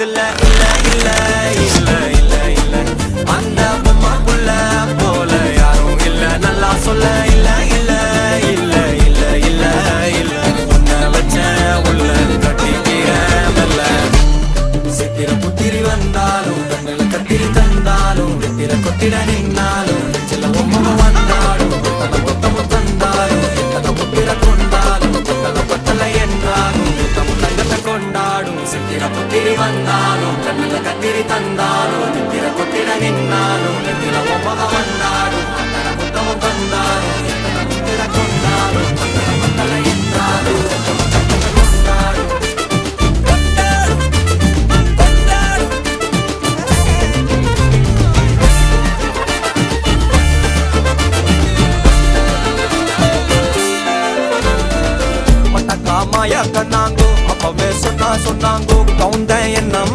பக்கத்துல இல்ல இல்ல இல்ல இல்ல இல்ல அந்த பொம்மா புள்ள போல யாரும் இல்ல நல்லா சொல்ல இல்ல இல்ல இல்ல இல்ல இல்ல இல்ல உன்னை வச்ச உள்ள கட்டிக்கிற மெல்ல சித்திர புத்திரி வந்தாலும் கண்ணுல கத்திரி தந்தாலும் வெத்திர கொத்திட நின்னாலும் சில பொம்மை வந்தாலும் கொத்தமும் தந்தாலும் எத்தனை புத்திர கொண்டாலும் பத்தலை என்றாலும் தங்கத்தை கொண்டாடும் சித்திர புத்திரி வந்தாலும் கண்ணுல கத்திரி தந்தாலும் வெத்திர கொத்திட நின்னாலும் வெத்திர பொம்மை வந்தாலும் கொத்தமும் தந்தாலும் எத்தனை புத்திர கொண்டாலும் பத்தலை என்றாலும் கொண்டாடும் மாயா கண்ணாங்கோ அப்பவே சொன்னாங்கோ கவுந்த என்ன